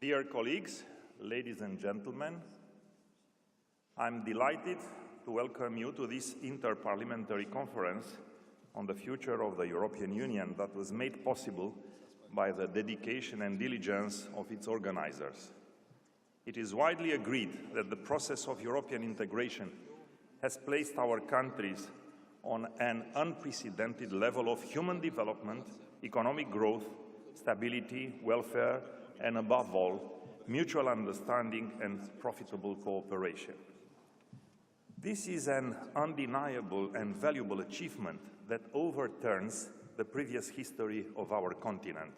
Dear colleagues, ladies and gentlemen, I'm delighted to welcome you to this interparliamentary conference on the future of the European Union that was made possible by the dedication and diligence of its organizers. It is widely agreed that the process of European integration has placed our countries on an unprecedented level of human development, economic growth, stability, welfare, and above all, mutual understanding and profitable cooperation. This is an undeniable and valuable achievement that overturns the previous history of our continent.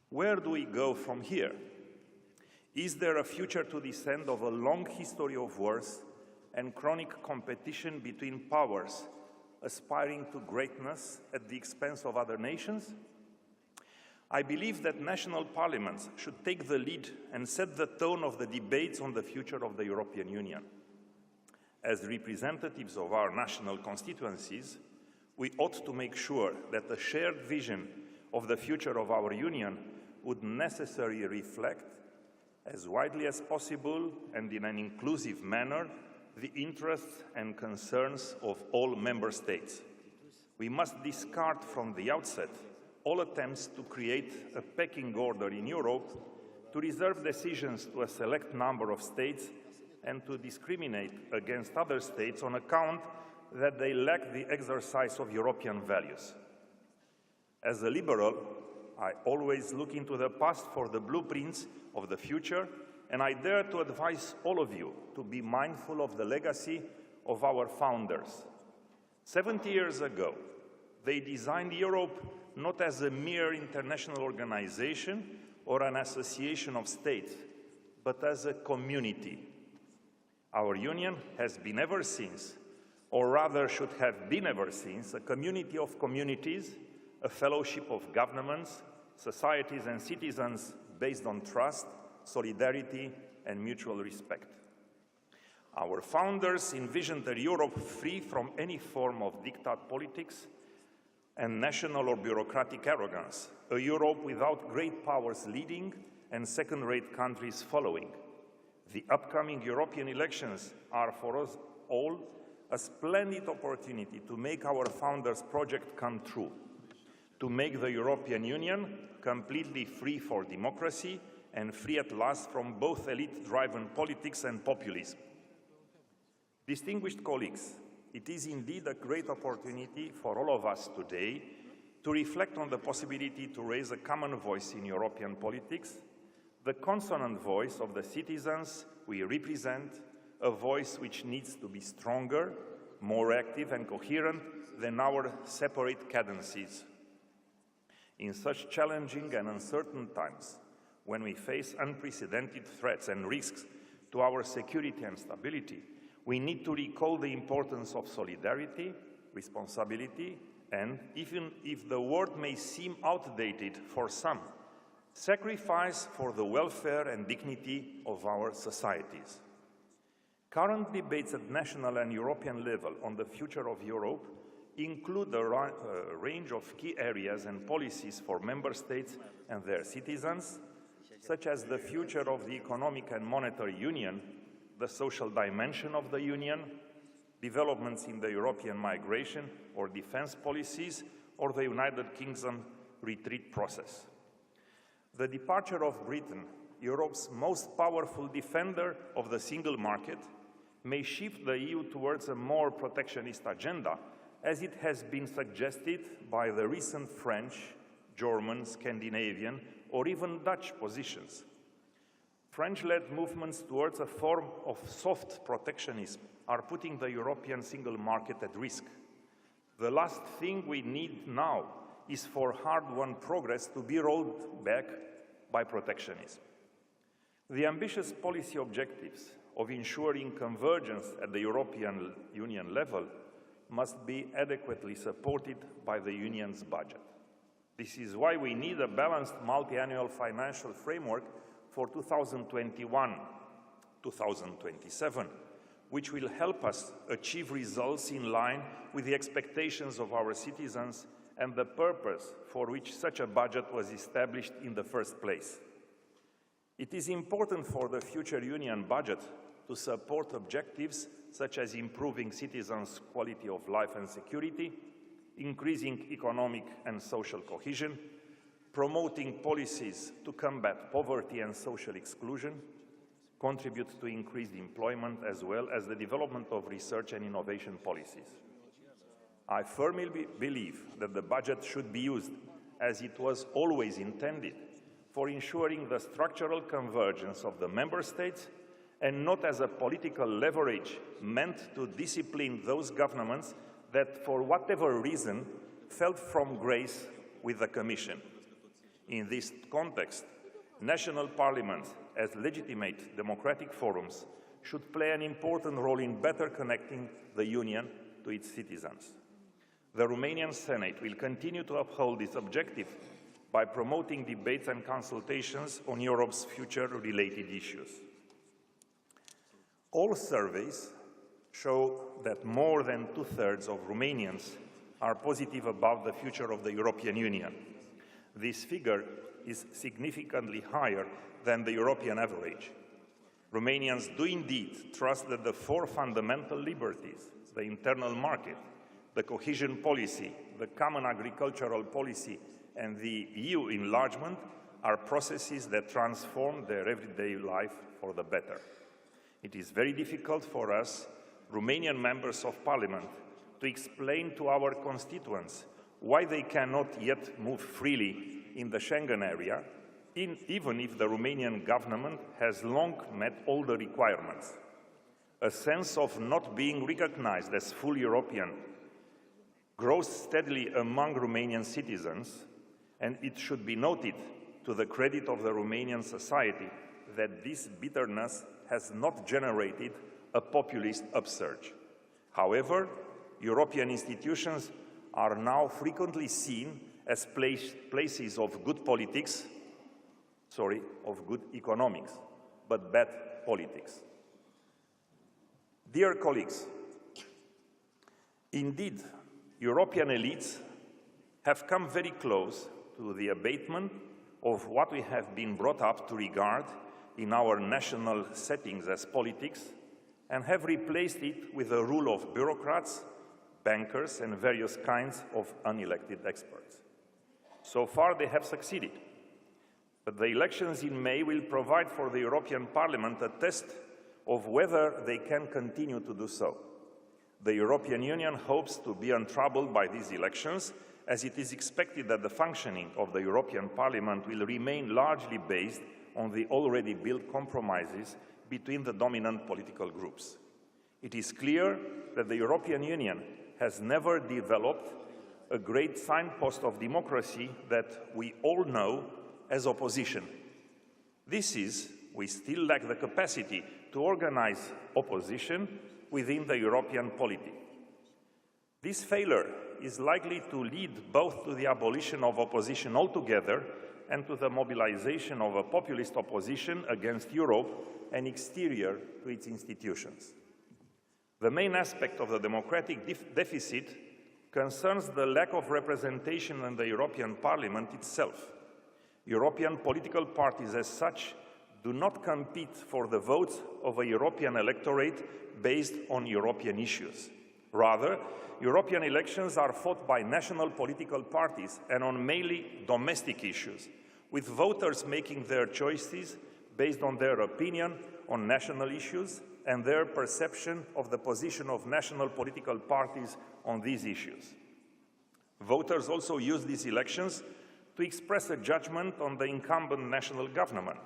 Where do we go from here? Is there a future to this end of a long history of wars and chronic competition between powers aspiring to greatness at the expense of other nations? I believe that national parliaments should take the lead and set the tone of the debates on the future of the European Union. As representatives of our national constituencies, we ought to make sure that a shared vision of the future of our Union would necessarily reflect, as widely as possible and in an inclusive manner, the interests and concerns of all member states. We must discard from the outset all attempts to create a pecking order in Europe, to reserve decisions to a select number of states, and to discriminate against other states on account that they lack the exercise of European values. As a liberal, I always look into the past for the blueprints of the future, and I dare to advise all of you to be mindful of the legacy of our founders. 70 years ago, they designed Europe not as a mere international organization or an association of states, but as a community. Our Union has been ever since, or rather should have been ever since, a community of communities, a fellowship of governments, societies and citizens based on trust, solidarity and mutual respect. Our founders envisioned a Europe free from any form of diktat politics and national or bureaucratic arrogance, a Europe without great powers leading and second-rate countries following. The upcoming European elections are for us all a splendid opportunity to make our founders' project come true, to make the European Union completely free for democracy and free at last from both elite-driven politics and populism. Distinguished colleagues, it is indeed a great opportunity for all of us today to reflect on the possibility to raise a common voice in European politics, the consonant voice of the citizens we represent, a voice which needs to be stronger, more active and coherent than our separate cadences. In such challenging and uncertain times, when we face unprecedented threats and risks to our security and stability, we need to recall the importance of solidarity, responsibility, and, even if the word may seem outdated for some, sacrifice for the welfare and dignity of our societies. Current debates at national and European level on the future of Europe include a range of key areas and policies for member states and their citizens, such as the future of the economic and monetary union, the social dimension of the Union, developments in the European migration or defense policies, or the United Kingdom retreat process. The departure of Britain, Europe's most powerful defender of the single market, may shift the EU towards a more protectionist agenda, as it has been suggested by the recent French, German, Scandinavian, or even Dutch positions. French-led movements towards a form of soft protectionism are putting the European single market at risk. The last thing we need now is for hard-won progress to be rolled back by protectionism. The ambitious policy objectives of ensuring convergence at the European Union level must be adequately supported by the Union's budget. This is why we need a balanced multi-annual financial framework for 2021-2027, which will help us achieve results in line with the expectations of our citizens and the purpose for which such a budget was established in the first place. It is important for the future Union budget to support objectives such as improving citizens' quality of life and security, increasing economic and social cohesion, promoting policies to combat poverty and social exclusion, contribute to increased employment, as well as the development of research and innovation policies. I firmly believe that the budget should be used, as it was always intended, for ensuring the structural convergence of the member states and not as a political leverage meant to discipline those governments that, for whatever reason, fell from grace with the Commission. In this context, national parliaments, as legitimate democratic forums, should play an important role in better connecting the Union to its citizens. The Romanian Senate will continue to uphold this objective by promoting debates and consultations on Europe's future-related issues. All surveys show that more than two-thirds of Romanians are positive about the future of the European Union. This figure is significantly higher than the European average. Romanians do indeed trust that the four fundamental liberties, the internal market, the cohesion policy, the common agricultural policy, and the EU enlargement are processes that transform their everyday life for the better. It is very difficult for us, Romanian members of parliament, to explain to our constituents why they cannot yet move freely in the Schengen area, even if the Romanian government has long met all the requirements. A sense of not being recognized as full European grows steadily among Romanian citizens, and it should be noted to the credit of the Romanian society that this bitterness has not generated a populist upsurge. However, European institutions are now frequently seen as places of good politics, of good economics, but bad politics. Dear colleagues, indeed, European elites have come very close to the abatement of what we have been brought up to regard in our national settings as politics, and have replaced it with a rule of bureaucrats, bankers, and various kinds of unelected experts. So far, they have succeeded. But the elections in May will provide for the European Parliament a test of whether they can continue to do so. The European Union hopes to be untroubled by these elections, as it is expected that the functioning of the European Parliament will remain largely based on the already built compromises between the dominant political groups. It is clear that the European Union has never developed a great signpost of democracy that we all know as opposition. This is, we still lack the capacity to organize opposition within the European polity. This failure is likely to lead both to the abolition of opposition altogether and to the mobilization of a populist opposition against Europe and exterior to its institutions. The main aspect of the democratic deficit concerns the lack of representation in the European Parliament itself. European political parties as such do not compete for the votes of a European electorate based on European issues. Rather, European elections are fought by national political parties and on mainly domestic issues, with voters making their choices based on their opinion on national issues and their perception of the position of national political parties on these issues. Voters also use these elections to express a judgment on the incumbent national government.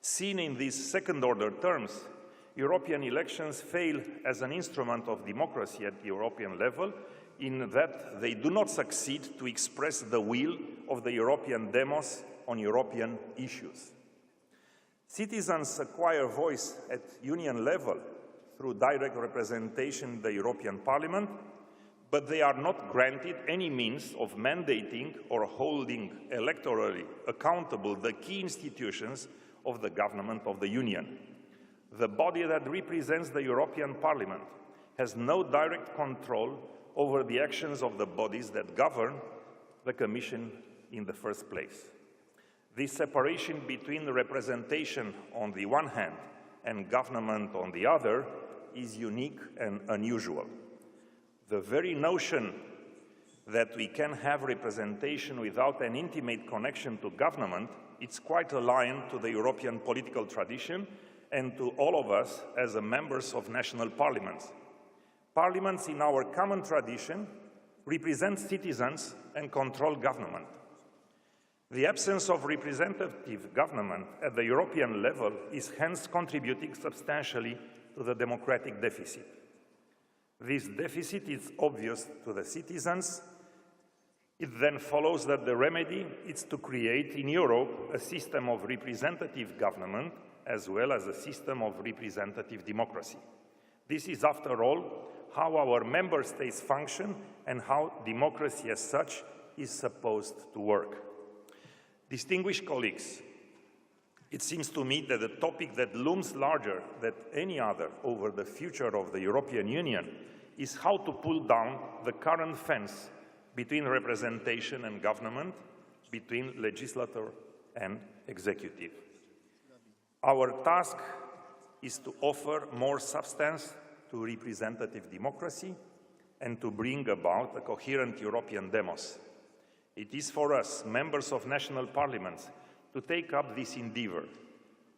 Seen in these second-order terms, European elections fail as an instrument of democracy at the European level in that they do not succeed to express the will of the European demos on European issues. Citizens acquire voice at Union level through direct representation in the European Parliament, but they are not granted any means of mandating or holding electorally accountable the key institutions of the government of the Union. The body that represents the European Parliament has no direct control over the actions of the bodies that govern the Commission in the first place. This separation between representation on the one hand and government on the other is unique and unusual. The very notion that we can have representation without an intimate connection to government, it's quite aligned to the European political tradition and to all of us as members of national parliaments. Parliaments in our common tradition represent citizens and control government. The absence of representative government at the European level is hence contributing substantially to the democratic deficit. This deficit is obvious to the citizens. It then follows that the remedy is to create in Europe a system of representative government as well as a system of representative democracy. This is, after all, how our member states function and how democracy as such is supposed to work. Distinguished colleagues, it seems to me that the topic that looms larger than any other over the future of the European Union is how to pull down the current fence between representation and government, between legislator and executive. Our task is to offer more substance to representative democracy and to bring about a coherent European demos. It is for us, members of national parliaments, to take up this endeavor.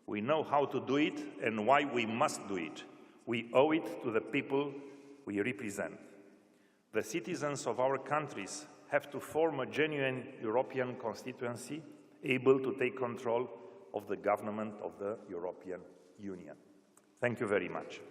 We know how to do it and why we must do it. We owe it to the people we represent. The citizens of our countries have to form a genuine European constituency able to take control of the government of the European Union. Thank you very much.